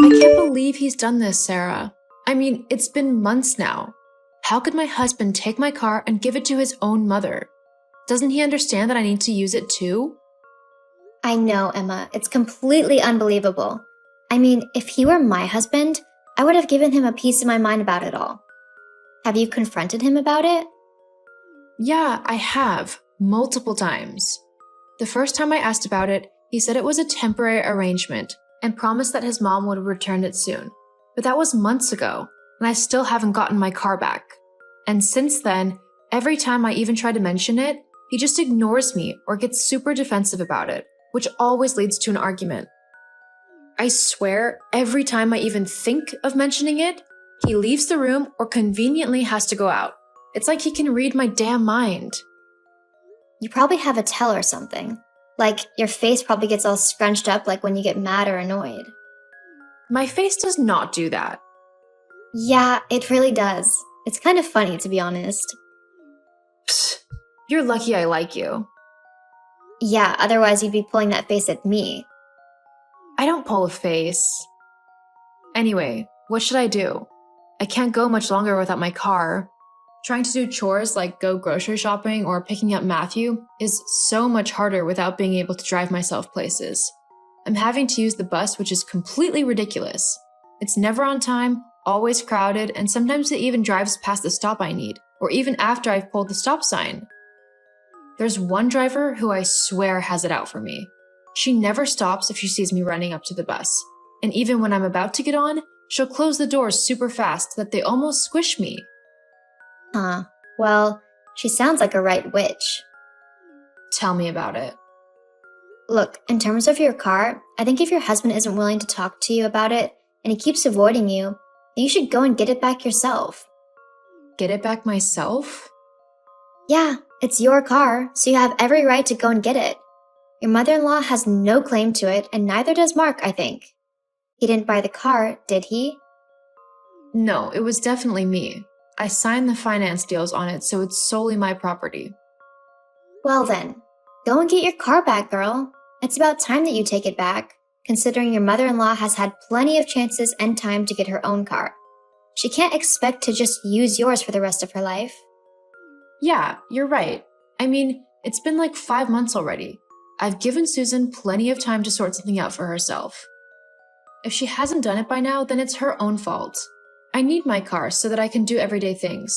I can't believe he's done this, Sarah. I mean, it's been months now. How could my husband take my car and give it to his own mother? Doesn't he understand that I need to use it too? I know, Emma. It's completely unbelievable. I mean, if he were my husband, I would have given him a piece of my mind about it all. Have you confronted him about it? Yeah, I have. Multiple times. The first time I asked about it, he said it was a temporary arrangement and promised that his mom would return it soon. But that was months ago, and I still haven't gotten my car back. And since then, every time I even try to mention it, he just ignores me or gets super defensive about it, which always leads to an argument. I swear, every time I even think of mentioning it, he leaves the room or conveniently has to go out. It's like he can read my damn mind. You probably have a tell or something. Like, your face probably gets all scrunched up like when you get mad or annoyed. My face does not do that. Yeah, it really does. It's kind of funny, to be honest. Psst, you're lucky I like you. Yeah, otherwise you'd be pulling that face at me. I don't pull a face. Anyway, what should I do? I can't go much longer without my car. Trying to do chores like go grocery shopping or picking up Matthew is so much harder without being able to drive myself places. I'm having to use the bus, which is completely ridiculous. It's never on time, always crowded, and sometimes it even drives past the stop I need, or even after I've pulled the stop sign. There's one driver who I swear has it out for me. She never stops if she sees me running up to the bus, and even when I'm about to get on, she'll close the doors super fast so that they almost squish me. Huh. Well, she sounds like a right witch. Tell me about it. Look, in terms of your car, I think if your husband isn't willing to talk to you about it, and he keeps avoiding you, then you should go and get it back yourself. Get it back myself? Yeah, it's your car, so you have every right to go and get it. Your mother-in-law has no claim to it, and neither does Mark, I think. He didn't buy the car, did he? No, it was definitely me. I signed the finance deals on it, so it's solely my property. Well then, go and get your car back, girl. It's about time that you take it back, considering your mother-in-law has had plenty of chances and time to get her own car. She can't expect to just use yours for the rest of her life. Yeah, you're right. I mean, it's been like 5 months already. I've given Susan plenty of time to sort something out for herself. If she hasn't done it by now, then it's her own fault. I need my car so that I can do everyday things.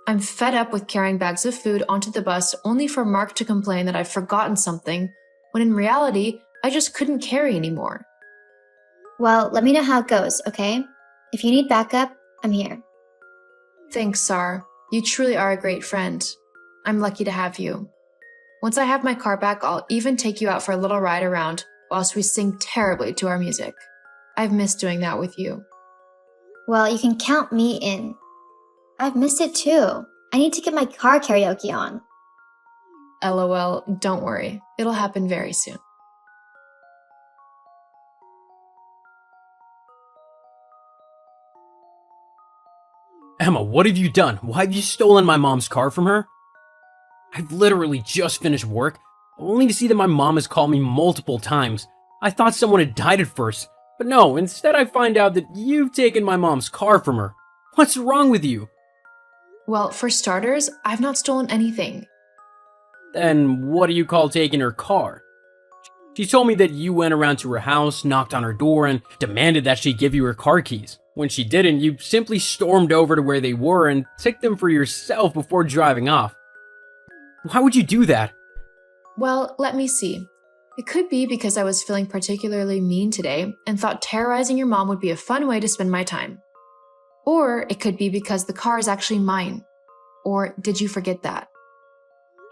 I'm fed up with carrying bags of food onto the bus only for Mark to complain that I've forgotten something, when in reality, I just couldn't carry anymore. Well, let me know how it goes, okay? If you need backup, I'm here. Thanks, Sar. You truly are a great friend. I'm lucky to have you. Once I have my car back, I'll even take you out for a little ride around whilst we sing terribly to our music. I've missed doing that with you. Well, you can count me in. I've missed it too. I need to get my car karaoke on. LOL, don't worry. It'll happen very soon. Emma, what have you done? Why have you stolen my mom's car from her? I've literally just finished work, only to see that my mom has called me multiple times. I thought someone had died at first, but no, instead I find out that you've taken my mom's car from her. What's wrong with you? Well, for starters, I've not stolen anything. Then what do you call taking her car? She told me that you went around to her house, knocked on her door, and demanded that she give you her car keys. When she didn't, you simply stormed over to where they were and took them for yourself before driving off. Why would you do that? Well, let me see. It could be because I was feeling particularly mean today and thought terrorizing your mom would be a fun way to spend my time. Or it could be because the car is actually mine. Or did you forget that?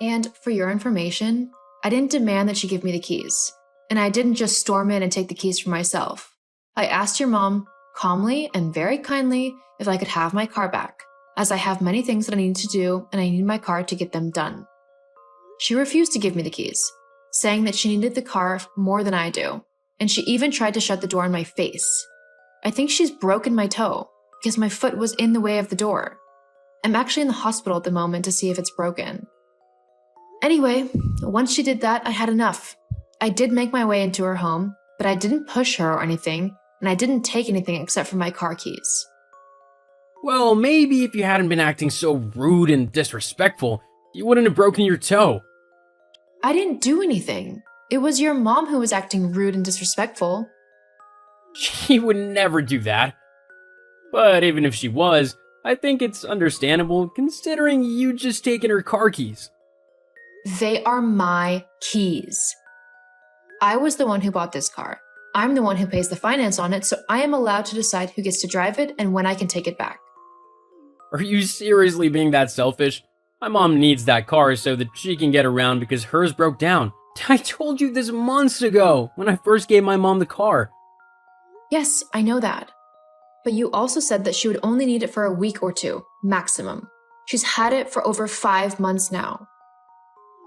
And for your information, I didn't demand that she give me the keys. And I didn't just storm in and take the keys for myself. I asked your mom, calmly and very kindly, if I could have my car back, as I have many things that I need to do and I need my car to get them done. She refused to give me the keys, saying that she needed the car more than I do, and she even tried to shut the door in my face. I think she's broken my toe, because my foot was in the way of the door. I'm actually in the hospital at the moment to see if it's broken. Anyway, once she did that, I had enough. I did make my way into her home, but I didn't push her or anything, and I didn't take anything except for my car keys. Well, maybe if you hadn't been acting so rude and disrespectful, you wouldn't have broken your toe. I didn't do anything. It was your mom who was acting rude and disrespectful. She would never do that. But even if she was, I think it's understandable considering you just taken her car keys. They are my keys. I was the one who bought this car. I'm the one who pays the finance on it, so I am allowed to decide who gets to drive it and when I can take it back. Are you seriously being that selfish? My mom needs that car so that she can get around because hers broke down. I told you this months ago when I first gave my mom the car. Yes, I know that. But you also said that she would only need it for a week or two, maximum. She's had it for over 5 months now.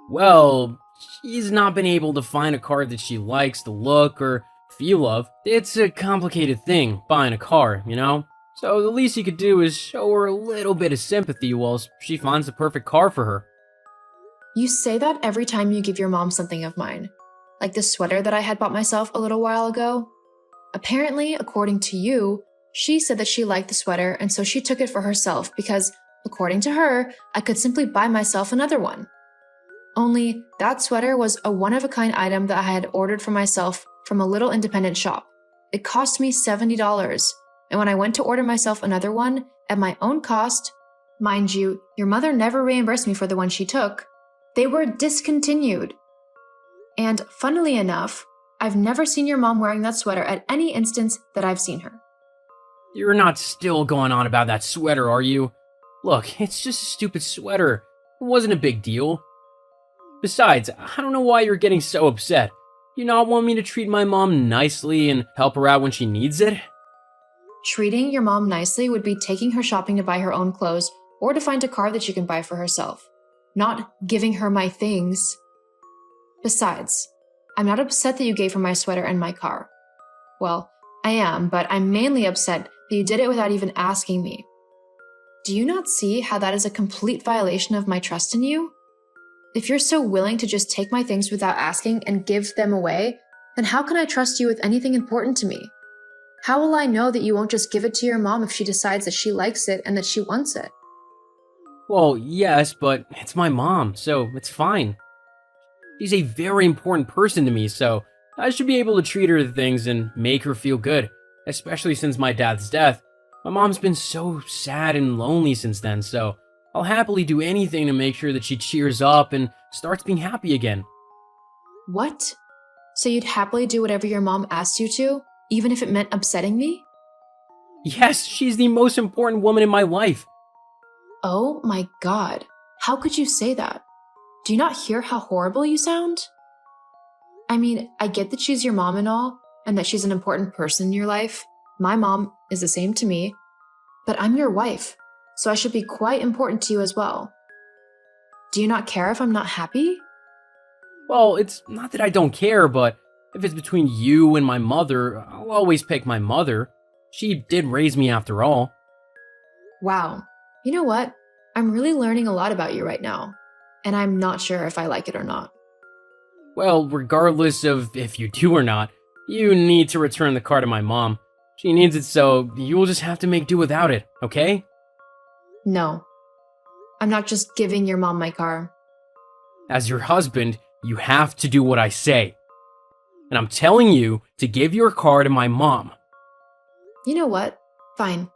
Well, she's not been able to find a car that she likes the look or feel of. It's a complicated thing, buying a car, you know? So the least you could do is show her a little bit of sympathy while she finds the perfect car for her. You say that every time you give your mom something of mine, like the sweater that I had bought myself a little while ago. Apparently, according to you, she said that she liked the sweater and so she took it for herself because, according to her, I could simply buy myself another one. Only, that sweater was a one-of-a-kind item that I had ordered for myself from a little independent shop. It cost me $70, and when I went to order myself another one, at my own cost, mind you, your mother never reimbursed me for the one she took, they were discontinued. And funnily enough, I've never seen your mom wearing that sweater at any instance that I've seen her. You're not still going on about that sweater, are you? Look, it's just a stupid sweater. It wasn't a big deal. Besides, I don't know why you're getting so upset. You not want me to treat my mom nicely and help her out when she needs it? Treating your mom nicely would be taking her shopping to buy her own clothes or to find a car that she can buy for herself, not giving her my things. Besides, I'm not upset that you gave her my sweater and my car. Well, I am, but I'm mainly upset that you did it without even asking me. Do you not see how that is a complete violation of my trust in you? If you're so willing to just take my things without asking and give them away, then how can I trust you with anything important to me? How will I know that you won't just give it to your mom if she decides that she likes it and that she wants it? Well, yes, but it's my mom, so it's fine. She's a very important person to me, so I should be able to treat her to things and make her feel good, especially since my dad's death. My mom's been so sad and lonely since then, so I'll happily do anything to make sure that she cheers up and starts being happy again. What? So you'd happily do whatever your mom asked you to, even if it meant upsetting me? Yes, she's the most important woman in my life. Oh my god. How could you say that? Do you not hear how horrible you sound? I mean, I get that she's your mom and all, and that she's an important person in your life. My mom is the same to me. But I'm your wife, so I should be quite important to you as well. Do you not care if I'm not happy? Well, it's not that I don't care, but if it's between you and my mother, I'll always pick my mother. She did raise me after all. Wow. You know what? I'm really learning a lot about you right now, and I'm not sure if I like it or not. Well, regardless of if you do or not, you need to return the car to my mom. She needs it, so you'll just have to make do without it, okay? No. I'm not just giving your mom my car. As your husband, you have to do what I say. And I'm telling you to give your car to my mom. You know what? Fine.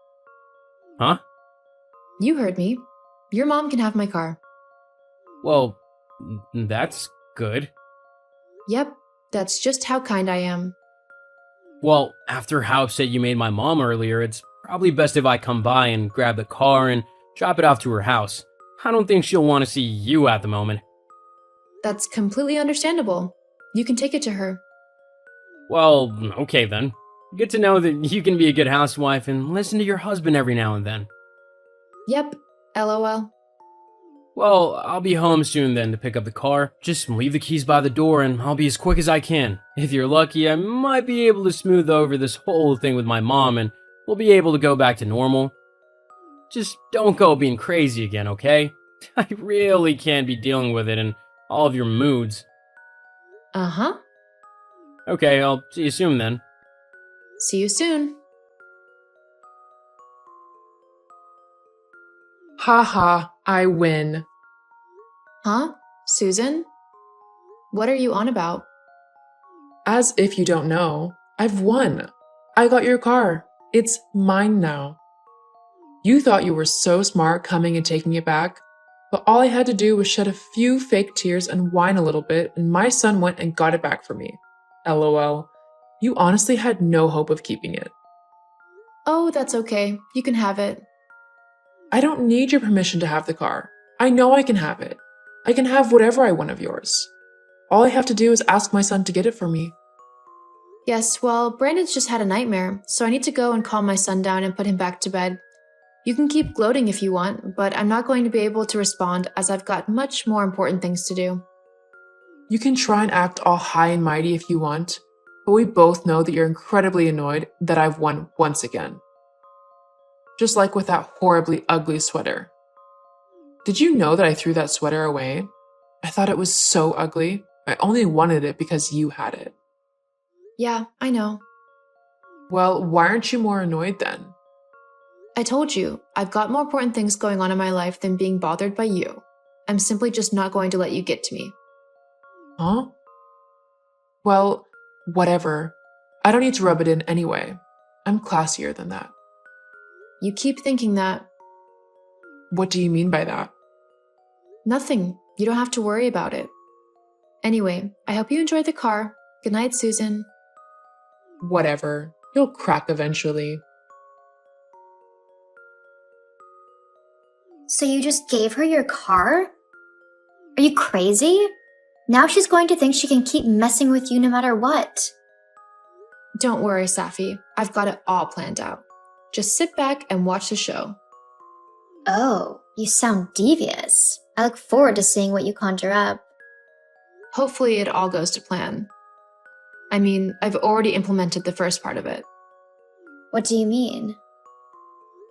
Huh? You heard me. Your mom can have my car. Well, that's good. Yep, that's just how kind I am. Well, after how upset you made my mom earlier, it's probably best if I come by and grab the car and drop it off to her house. I don't think she'll want to see you at the moment. That's completely understandable. You can take it to her. Well, okay then. Good to know that you can be a good housewife and listen to your husband every now and then. Yep, LOL. Well, I'll be home soon then to pick up the car. Just leave the keys by the door and I'll be as quick as I can. If you're lucky, I might be able to smooth over this whole thing with my mom and we'll be able to go back to normal. Just don't go being crazy again, okay? I really can't be dealing with it and all of your moods. Uh-huh. Okay, I'll see you soon then. See you soon. Haha, I win. Huh? Susan? What are you on about? As if you don't know, I've won. I got your car. It's mine now. You thought you were so smart coming and taking it back, but all I had to do was shed a few fake tears and whine a little bit, and my son went and got it back for me. LOL. You honestly had no hope of keeping it. Oh, that's okay. You can have it. I don't need your permission to have the car. I know I can have it. I can have whatever I want of yours. All I have to do is ask my son to get it for me. Yes, well, Brandon's just had a nightmare, so I need to go and calm my son down and put him back to bed. You can keep gloating if you want, but I'm not going to be able to respond as I've got much more important things to do. You can try and act all high and mighty if you want, but we both know that you're incredibly annoyed that I've won once again. Just like with that horribly ugly sweater. Did you know that I threw that sweater away? I thought it was so ugly. I only wanted it because you had it. Yeah, I know. Well, why aren't you more annoyed then? I told you, I've got more important things going on in my life than being bothered by you. I'm simply just not going to let you get to me. Huh? Well, whatever. I don't need to rub it in anyway. I'm classier than that. You keep thinking that. What do you mean by that? Nothing. You don't have to worry about it. Anyway, I hope you enjoyed the car. Good night, Susan. Whatever. You'll crack eventually. So you just gave her your car? Are you crazy? Now she's going to think she can keep messing with you no matter what. Don't worry, Safi. I've got it all planned out. Just sit back and watch the show. Oh, you sound devious. I look forward to seeing what you conjure up. Hopefully it all goes to plan. I mean, I've already implemented the first part of it. What do you mean?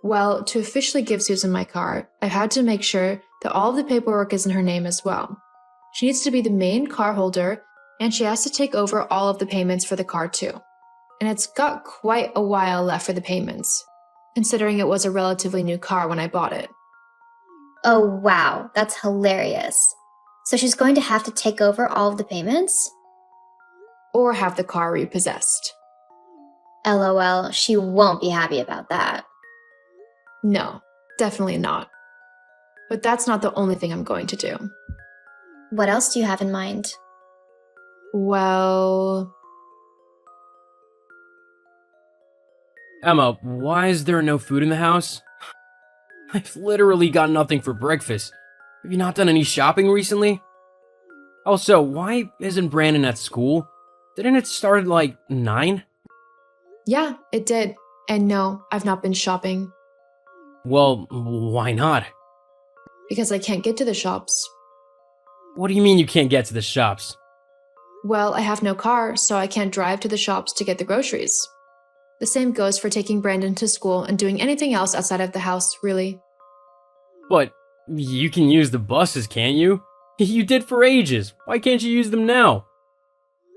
Well, to officially give Susan my car, I've had to make sure that all of the paperwork is in her name as well. She needs to be the main car holder, and she has to take over all of the payments for the car too. And it's got quite a while left for the payments, considering it was a relatively new car when I bought it. Oh, wow, that's hilarious. So she's going to have to take over all of the payments? Or have the car repossessed. LOL, she won't be happy about that. No, definitely not. But that's not the only thing I'm going to do. What else do you have in mind? Well, Emma, why is there no food in the house? I've literally got nothing for breakfast. Have you not done any shopping recently? Also, why isn't Brandon at school? Didn't it start at like 9? yeah, it did. And no, I've not been shopping Well, why not? because I can't get to the shops. What do you mean you can't get to the shops? Well, I have no car, so I can't drive to the shops to get the groceries. The same goes for taking Brandon to school and doing anything else outside of the house, really. But you can use the buses, can't you? You did for ages. Why can't you use them now?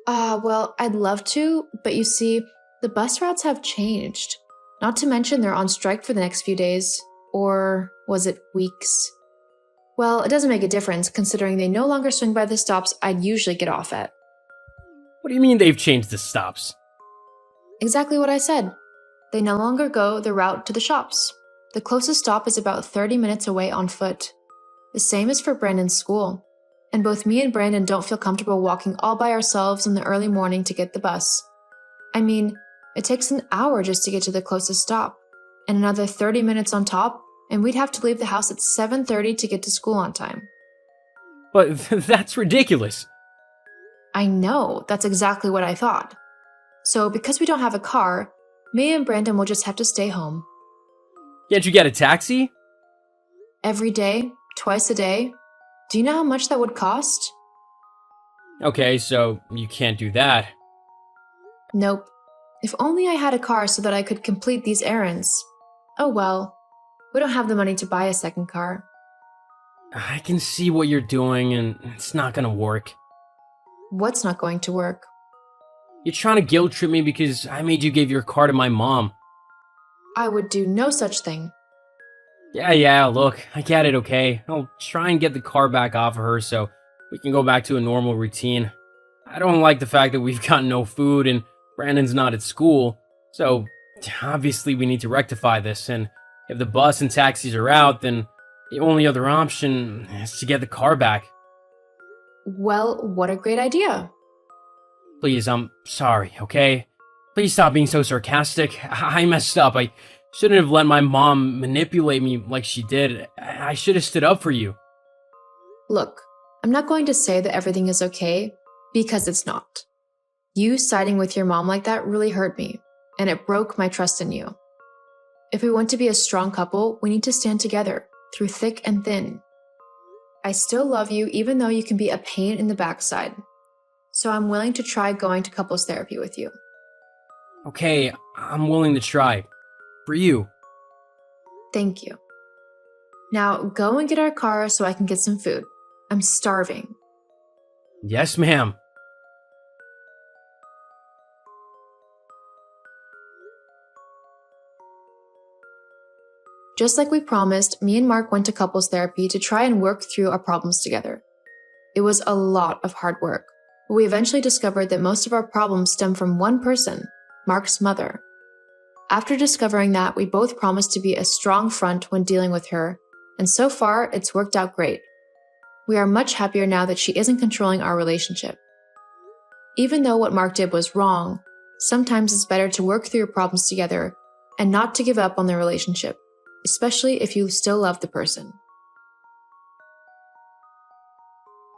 Well, I'd love to, but you see, the bus routes have changed. Not to mention they're on strike for the next few days. Or was it weeks? Well, it doesn't make a difference considering they no longer swing by the stops I'd usually get off at. What do you mean they've changed the stops? Exactly what I said. They no longer go the route to the shops. The closest stop is about 30 minutes away on foot. The same is for Brandon's school. And both me and Brandon don't feel comfortable walking all by ourselves in the early morning to get the bus. I mean, it takes an hour just to get to the closest stop, and another 30 minutes on top, and we'd have to leave the house at 7:30 to get to school on time. But that's ridiculous. I know, that's exactly what I thought. So because we don't have a car, me and Brandon will just have to stay home. Can't you get a taxi? Every day, twice a day. Do you know how much that would cost? Okay, so you can't do that. Nope. If only I had a car so that I could complete these errands. Oh well, we don't have the money to buy a second car. I can see what you're doing, and it's not gonna work. What's not going to work? You're trying to guilt trip me because I made you give your car to my mom. I would do no such thing. Yeah, look, I get it, okay? I'll try and get the car back off of her so we can go back to a normal routine. I don't like the fact that we've got no food and Brandon's not at school, so obviously we need to rectify this, and if the bus and taxis are out, then the only other option is to get the car back. Well, what a great idea. Please, I'm sorry, okay? Please stop being so sarcastic. I messed up. I shouldn't have let my mom manipulate me like she did. I should have stood up for you. Look, I'm not going to say that everything is okay, because it's not. You siding with your mom like that really hurt me, and it broke my trust in you. If we want to be a strong couple, we need to stand together, through thick and thin. I still love you even though you can be a pain in the backside. So I'm willing to try going to couples therapy with you. Okay, I'm willing to try. For you. Thank you. Now go and get our car so I can get some food. I'm starving. Yes, ma'am. Just like we promised, me and Mark went to couples therapy to try and work through our problems together. It was a lot of hard work, but we eventually discovered that most of our problems stem from one person, Mark's mother. After discovering that, we both promised to be a strong front when dealing with her, and so far, it's worked out great. We are much happier now that she isn't controlling our relationship. Even though what Mark did was wrong, sometimes it's better to work through your problems together and not to give up on the relationship, especially if you still love the person.